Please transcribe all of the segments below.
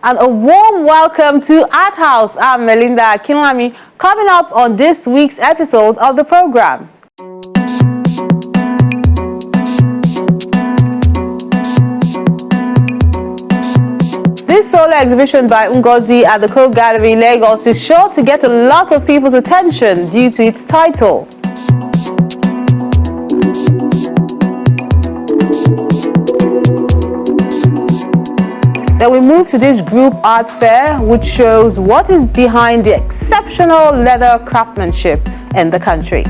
and a warm welcome to Art House. I'm Melinda Akinwami, coming up on this week's episode of the program. This solo exhibition by Ngozi at the Coke Gallery in Lagos is sure to get a lot of people's attention due to its title. Then we move to this group art fair, which shows what is behind the exceptional leather craftsmanship in the country.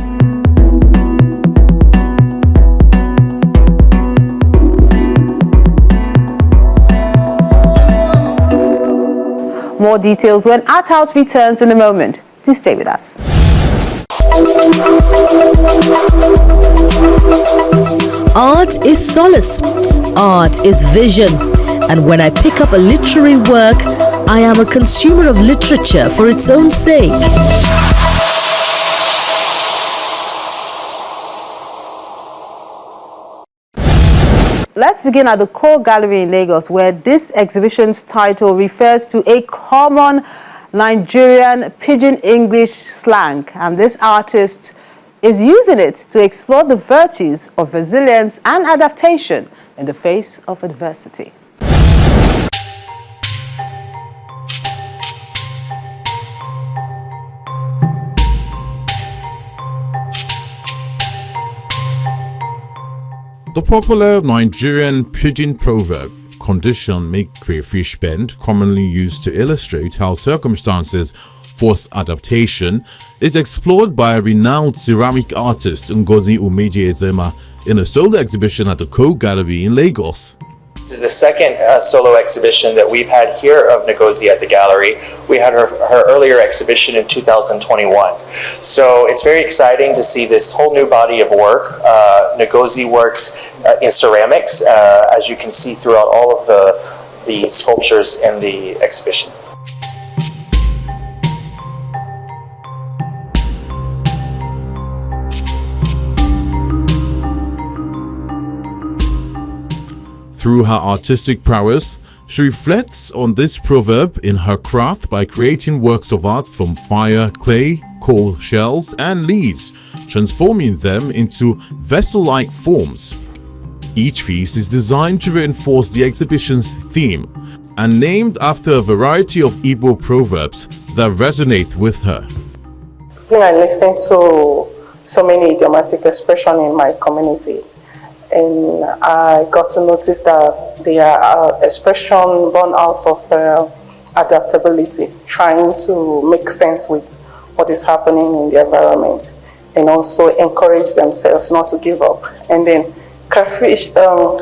More details when Art House returns in a moment. Please stay with us. Art is solace. Art is vision. And when I pick up a literary work, I am a consumer of literature for its own sake. Let's begin at the Core Gallery in Lagos, where this exhibition's title refers to a common Nigerian Pidgin English slang, and this artist is using it to explore the virtues of resilience and adaptation in the face of adversity. The popular Nigerian pidgin proverb, "Condition make crayfish bend," commonly used to illustrate how circumstances force adaptation, is explored by a renowned ceramic artist Ngozi Umeji-Ezema in a solo exhibition at the Coke Gallery in Lagos. This is the second solo exhibition that we've had here of Ngozi at the gallery. We had her earlier exhibition in 2021. So it's very exciting to see this whole new body of work. Ngozi works in ceramics, as you can see throughout all of the sculptures in the exhibition. Through her artistic prowess, she reflects on this proverb in her craft by creating works of art from fire, clay, coal shells, and leaves, transforming them into vessel-like forms. Each piece is designed to reinforce the exhibition's theme and named after a variety of Igbo proverbs that resonate with her. When I listen to so many idiomatic expressions in my community, and I got to notice that they are expression born out of adaptability, trying to make sense with what is happening in the environment, and also encourage themselves not to give up. And then crayfish,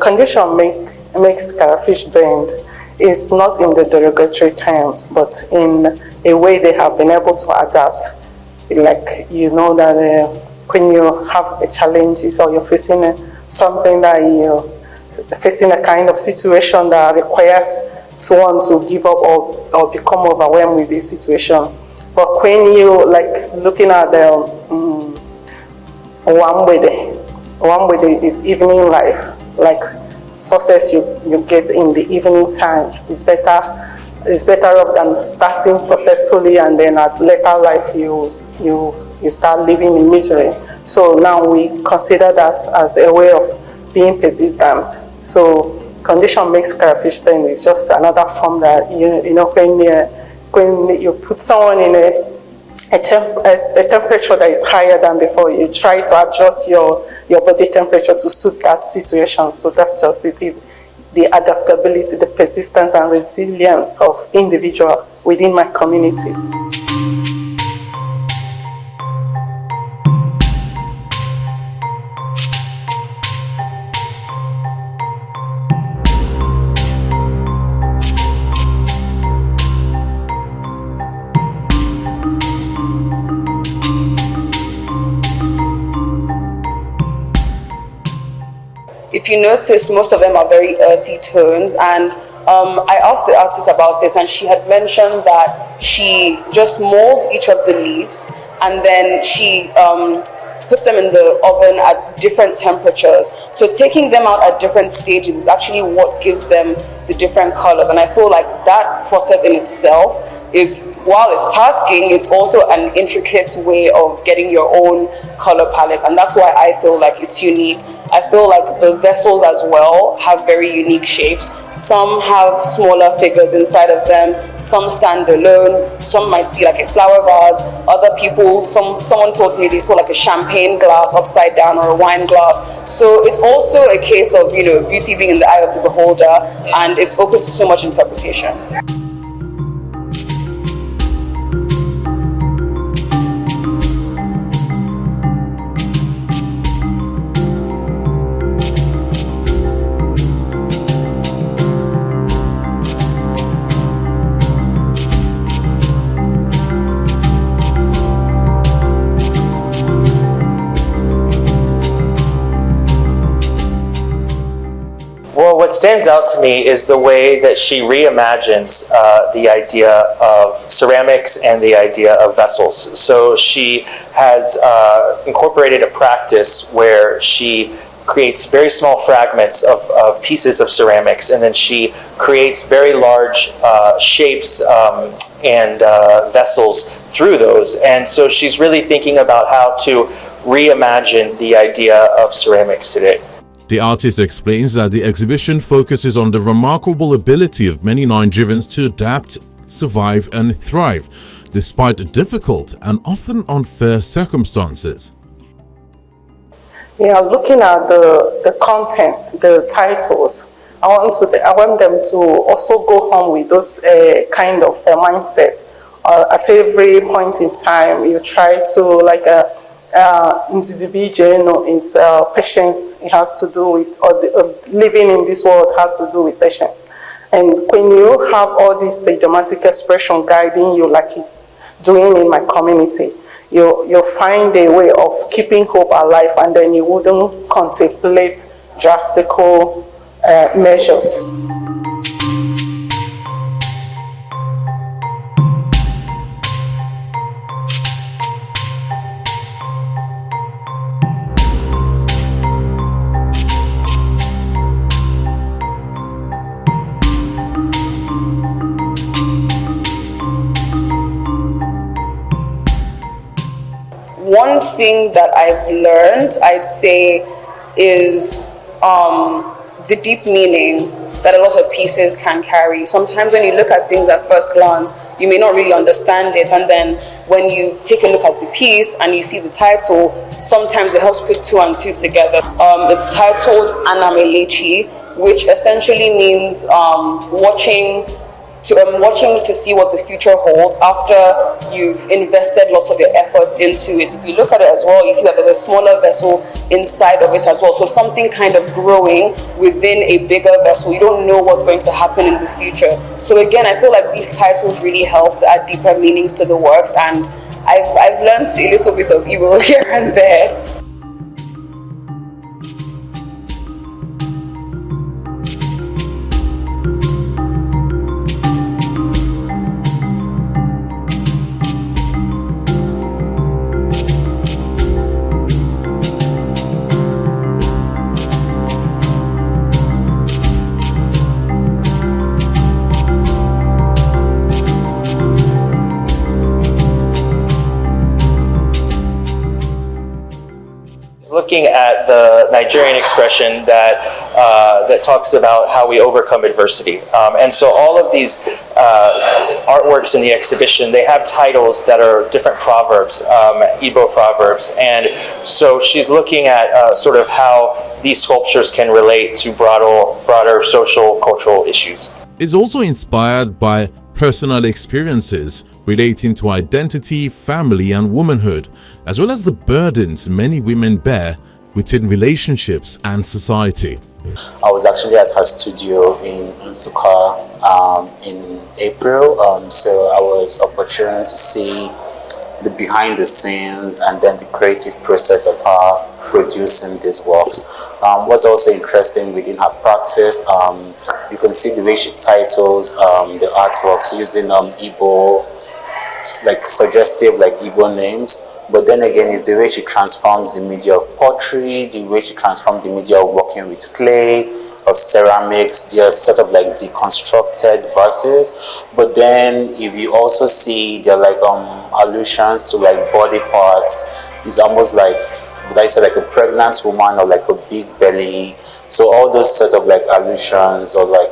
condition makes crayfish bend is not in the derogatory terms, but in a way they have been able to adapt. Like, you know that when you have a challenge or you're facing something that you're facing a kind of situation that requires someone to give up or become overwhelmed with the situation. But when you like looking at the one way is evening life, like success you get in the evening time is better off than starting successfully and then at later life you start living in misery. So now we consider that as a way of being persistent. So condition makes crayfish bend is just another form that you know when you put someone in a temperature that is higher than before, you try to adjust your body temperature to suit that situation. So that's just it. The adaptability, the persistence and resilience of individual within my community. If you notice, most of them are very earthy tones, and I asked the artist about this, and she had mentioned that she just molds each of the leaves, and then she puts them in the oven at different temperatures. So taking them out at different stages is actually what gives them the different colors. And I feel like that process in itself is, while it's tasking, it's also an intricate way of getting your own color palette. And that's why I feel like it's unique. I feel like the vessels as well have very unique shapes. Some have smaller figures inside of them, some stand alone, some might see like a flower vase, other people, someone told me they saw like a champagne glass upside down or a wine glass. So it's also a case of, beauty being in the eye of the beholder, and it's open to so much interpretation. Well, what stands out to me is the way that she reimagines the idea of ceramics and the idea of vessels. So she has incorporated a practice where she creates very small fragments of pieces of ceramics, and then she creates very large shapes and vessels through those. And so she's really thinking about how to reimagine the idea of ceramics today. The artist explains that the exhibition focuses on the remarkable ability of many Nigerians to adapt, survive and thrive, despite difficult and often unfair circumstances. Yeah, looking at the contents, the titles, I want them to also go home with those kind of mindset. At every point in time, you try to individual, is patience. It has to do with, living in this world has to do with patience. And when you have all this idiomatic expression guiding you, like it's doing in my community, you'll find a way of keeping hope alive, and then you wouldn't contemplate drastic measures. One thing that I've learned, I'd say, is the deep meaning that a lot of pieces can carry. Sometimes when you look at things at first glance, you may not really understand it, and then when you take a look at the piece and you see the title, sometimes it helps put two and two together. It's titled Anamelechi, which essentially means watching to see what the future holds after you've invested lots of your efforts into it. If you look at it as well, you see that there's a smaller vessel inside of it as well. So something kind of growing within a bigger vessel. You don't know what's going to happen in the future. So again, I feel like these titles really help to add deeper meanings to the works, and I've learned a little bit of Igbo here and there. Looking at the Nigerian expression that talks about how we overcome adversity. And so all of these artworks in the exhibition, they have titles that are different proverbs, Igbo proverbs. And so she's looking at sort of how these sculptures can relate to broader social, cultural issues. It's also inspired by personal experiences relating to identity, family and womanhood, as well as the burdens many women bear within relationships and society. I was actually at her studio in Nsukka in April, so I was opportunity to see the behind the scenes and then the creative process of her producing these works. What's also interesting within her practice, you can see the way she titles the artworks using Igbo, like suggestive like Igbo names. But then again, it's the way she transforms the media of pottery, the way she transforms the media of working with clay, of ceramics. They are sort of like deconstructed verses. But then if you also see, there are like allusions to like body parts. It's almost like I said, like a pregnant woman or like a big belly. So all those sort of like allusions or like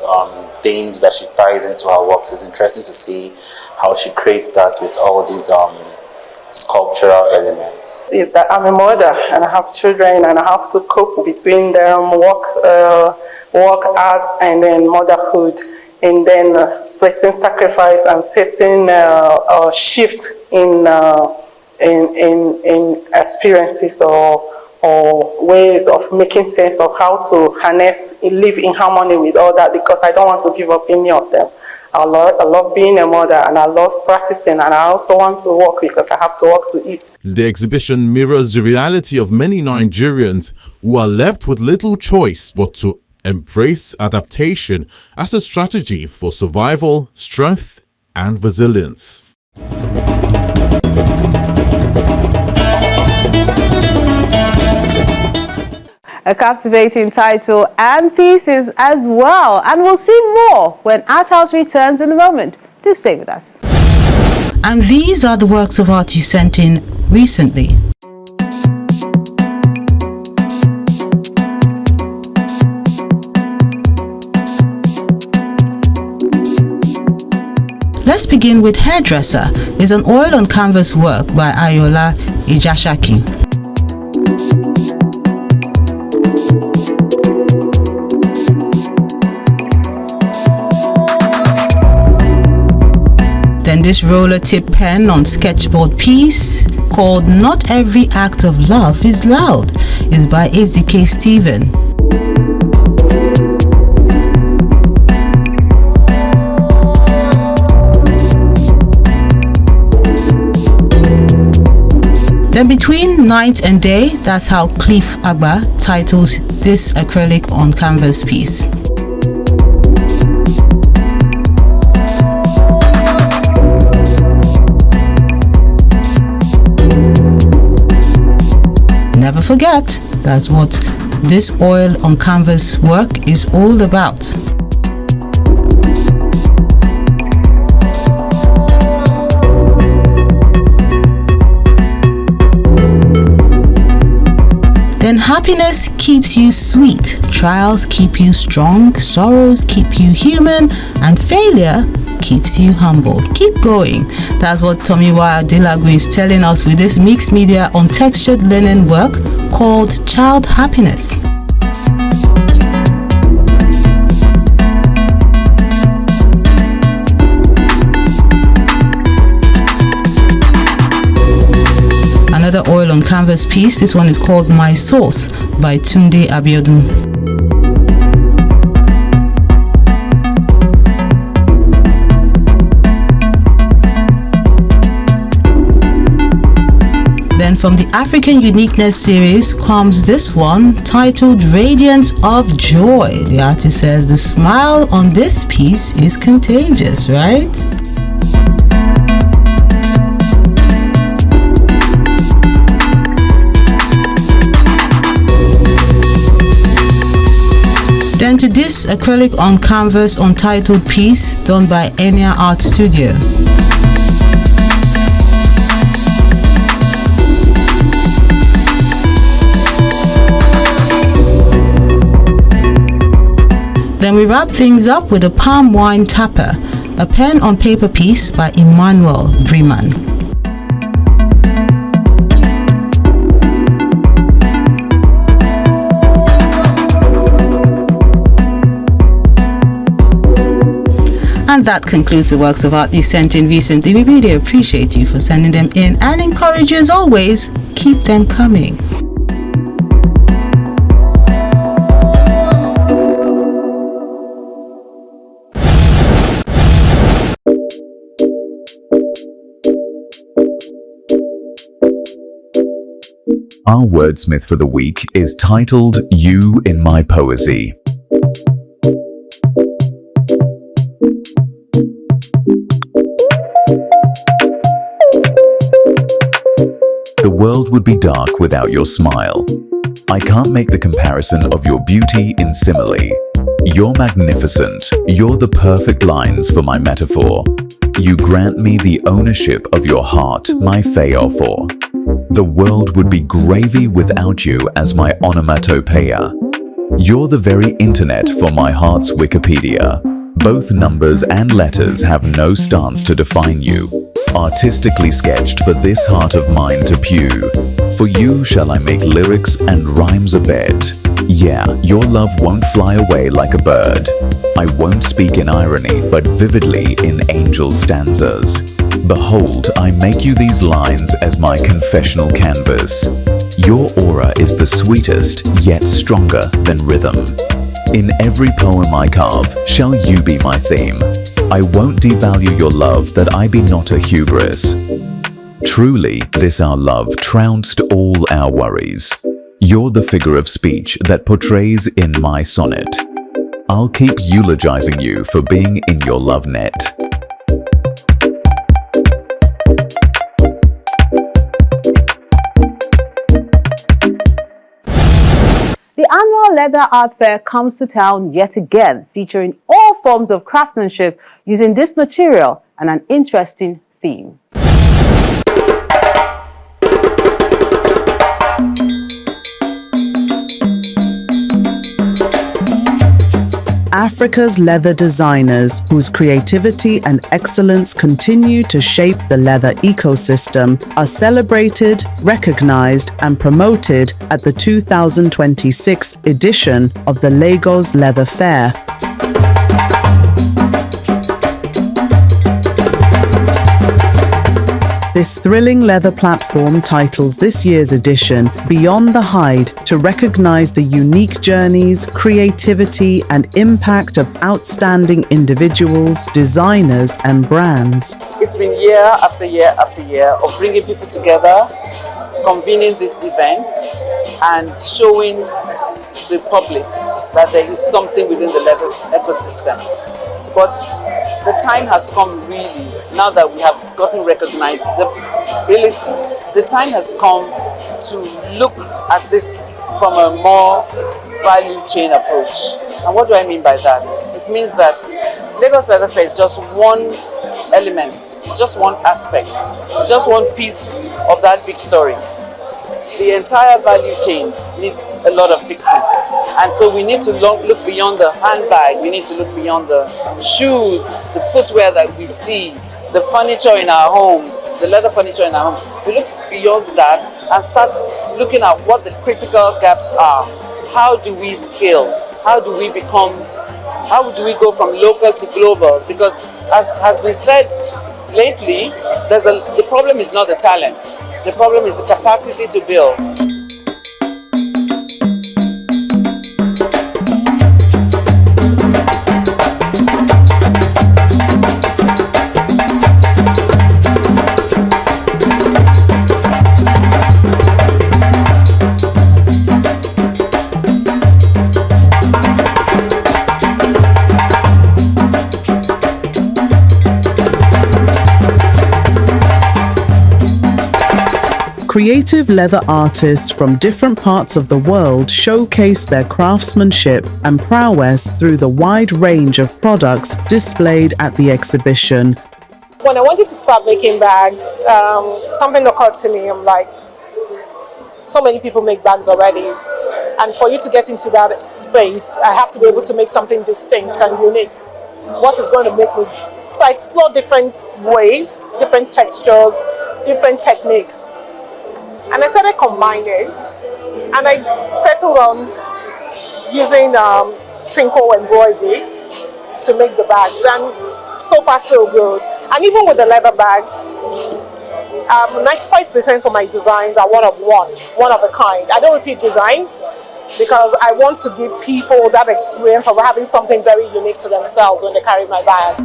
themes that she ties into her works is interesting to see how she creates that with all these sculptural elements. Is that I'm a mother and I have children and I have to cope between them, work art and then motherhood, and then certain sacrifice and certain shift in experiences or ways of making sense of how to harness, live in harmony with all that, because I don't want to give up any of them. I love being a mother and I love practicing, and I also want to work because I have to work to eat. The exhibition mirrors the reality of many Nigerians who are left with little choice but to embrace adaptation as a strategy for survival, strength, and resilience. A captivating title and pieces as well. And we'll see more when Art House returns in a moment. Do stay with us. And these are the works of art you sent in recently. Let's begin with Hairdresser. It's an oil on canvas work by Ayola Ijashaki. Then this roller tip pen on sketchboard piece called Not Every Act of Love is Loud is by HDK Steven. Then Between Night and Day, that's how Cliff Agba titles this acrylic on canvas piece. Never forget, that's what this oil on canvas work is all about. Then happiness keeps you sweet, trials keep you strong, sorrows keep you human, and failure keeps you humble. Keep going. That's what Tomiwa Adelagu is telling us with this mixed media untextured learning work called Child Happiness. Another oil on canvas piece, this one is called My Source by Tunde Abiodun. Then from the African Uniqueness series comes this one titled Radiance of Joy. The artist says the smile on this piece is contagious, right? Then to this acrylic on canvas untitled piece done by Enya Art Studio. Then we wrap things up with a palm wine tapper, a pen on paper piece by Emmanuel Breman. And that concludes the works of art you sent in recently. We really appreciate you for sending them in and encourage you as always, keep them coming. Our wordsmith for the week is titled You in My Poesy. The world would be dark without your smile. I can't make the comparison of your beauty in simile. You're magnificent. You're the perfect lines for my metaphor. You grant me the ownership of your heart, my Feophor. The world would be gravy without you as my onomatopoeia. You're the very internet for my heart's Wikipedia. Both numbers and letters have no stance to define you. Artistically sketched for this heart of mine to pew. For you shall I make lyrics and rhymes a bed. Yeah, your love won't fly away like a bird. I won't speak in irony, but vividly in angel stanzas. Behold, I make you these lines as my confessional canvas. Your aura is the sweetest, yet stronger than rhythm. In every poem I carve, shall you be my theme. I won't devalue your love that I be not a hubris. Truly, this our love trounced all our worries. You're the figure of speech that portrays in my sonnet. I'll keep eulogizing you for being in your love net. The annual Leather Art Fair comes to town yet again, featuring all forms of craftsmanship using this material and an interesting theme. Africa's leather designers, whose creativity and excellence continue to shape the leather ecosystem, are celebrated, recognized, and promoted at the 2026 edition of the Lagos Leather Fair. This thrilling leather platform titles this year's edition Beyond the Hide to recognize the unique journeys, creativity, and impact of outstanding individuals, designers, and brands. It's been year after year after year of bringing people together, convening this event, and showing the public that there is something within the leather ecosystem. But the time has come really, now that we have gotten recognizability, the time has come to look at this from a more value chain approach. And what do I mean by that? It means that Lagos Leather Fair is just one element, it's just one aspect, it's just one piece of that big story. The entire value chain needs a lot of fixing. And so we need to look beyond the handbag, we need to look beyond the shoe, the footwear that we see, the furniture in our homes, the leather furniture in our homes. We look beyond that and start looking at what the critical gaps are. How do we scale? How do we go from local to global? Because as has been said lately, the problem is not the talent. The problem is the capacity to build. Creative leather artists from different parts of the world showcase their craftsmanship and prowess through the wide range of products displayed at the exhibition. When I wanted to start making bags, something occurred to me. I'm like, so many people make bags already. And for you to get into that space, I have to be able to make something distinct and unique. What is going to make me? So I explored different ways, different textures, different techniques. And I started combining, and I settled on using Tinko embroidery to make the bags, and so far so good. And even with the leather bags, 95% of my designs are one of a kind. I don't repeat designs because I want to give people that experience of having something very unique to themselves when they carry my bag.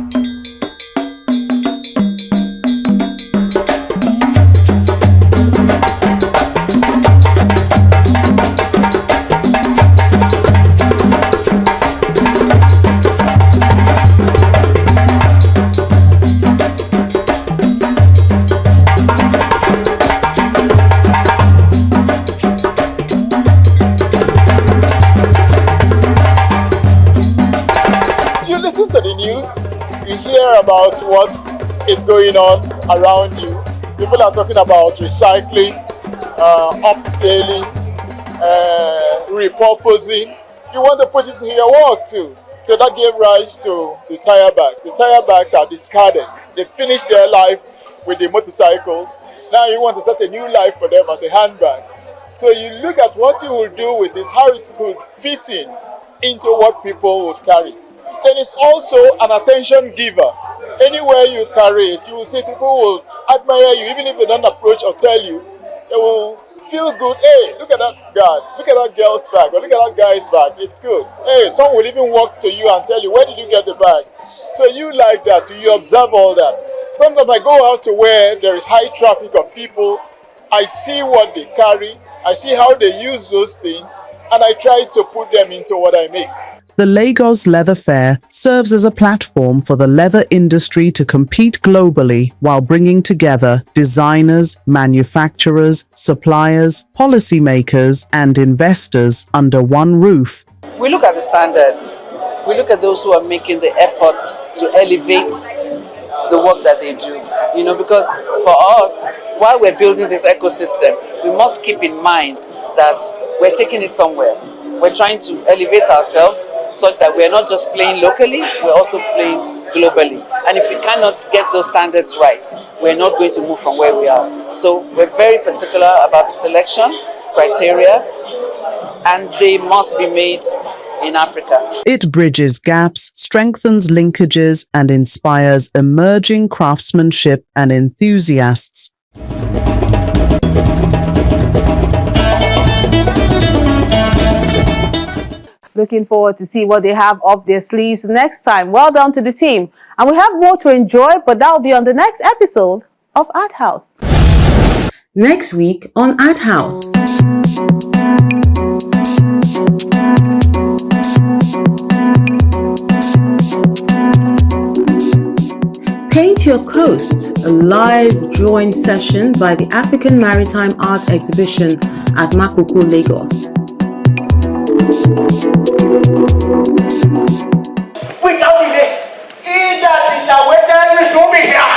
about what is going on around you. People are talking about recycling, upscaling, repurposing. You want to put it in your work too. So that gave rise to the tire bags. The tire bags are discarded. They finish their life with the motorcycles. Now you want to start a new life for them as a handbag. So you look at what you will do with it, how it could fit into what people would carry. Then it's also an attention giver. Anywhere you carry it, you will see people will admire you, even if they don't approach or tell you. They will feel good. Hey, look at that guy, look at that girl's bag, or look at that guy's bag. It's good. Hey, someone will even walk to you and tell you, where did you get the bag? So you like that, you observe all that. Sometimes I go out to where there is high traffic of people. I see what they carry, I see how they use those things, and I try to put them into what I make. The Lagos Leather Fair serves as a platform for the leather industry to compete globally while bringing together designers, manufacturers, suppliers, policymakers, and investors under one roof. We look at the standards. We look at those who are making the effort to elevate the work that they do. You know, because for us, while we're building this ecosystem, we must keep in mind that we're taking it somewhere. We're trying to elevate ourselves such that we're not just playing locally, we're also playing globally. And if we cannot get those standards right, we're not going to move from where we are. So we're very particular about the selection criteria, and they must be made in Africa. It bridges gaps, strengthens linkages, and inspires emerging craftsmanship and enthusiasts. Looking forward to see what they have up their sleeves next time. Well done to the team. And we have more to enjoy, but that will be on the next episode of Art House. Next week on Art House. Paint Your Coast, a live drawing session by the African Maritime Art Exhibition at Makoko, Lagos. Without delay, he that is awaited should be here.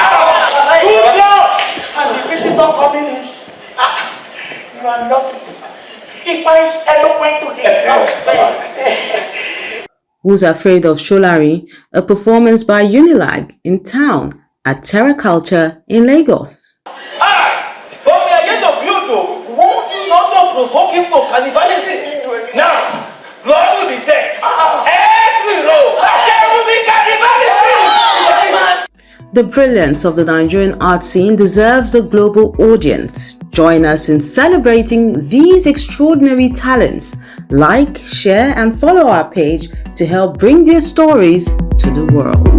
Good Lord! And the visitor coming in. You are lucky. If I is eloquent today. Who's Afraid of Sholari, a performance by Unilag in town at Terra Culture in Lagos. But we are yet of you to want you not to provoke him to cannibalism. Now, Lord will be said, earth will roll, there will be cannibalism. The brilliance of the Nigerian art scene deserves a global audience. Join us in celebrating these extraordinary talents. Like, share, and follow our page to help bring their stories to the world.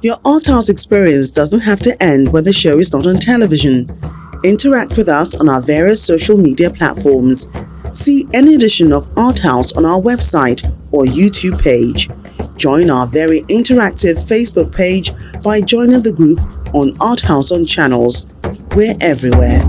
Your Art House experience doesn't have to end when the show is not on television. Interact with us on our various social media platforms. See any edition of Art House on our website or YouTube page. Join our very interactive Facebook page by joining the group on Art House on Channels. We're everywhere.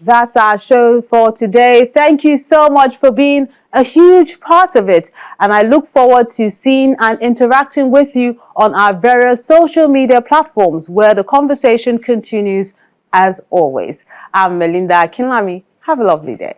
That's our show for today. Thank you so much for being a huge part of it. And I look forward to seeing and interacting with you on our various social media platforms where the conversation continues as always. I'm Melinda Akinlami. Have a lovely day.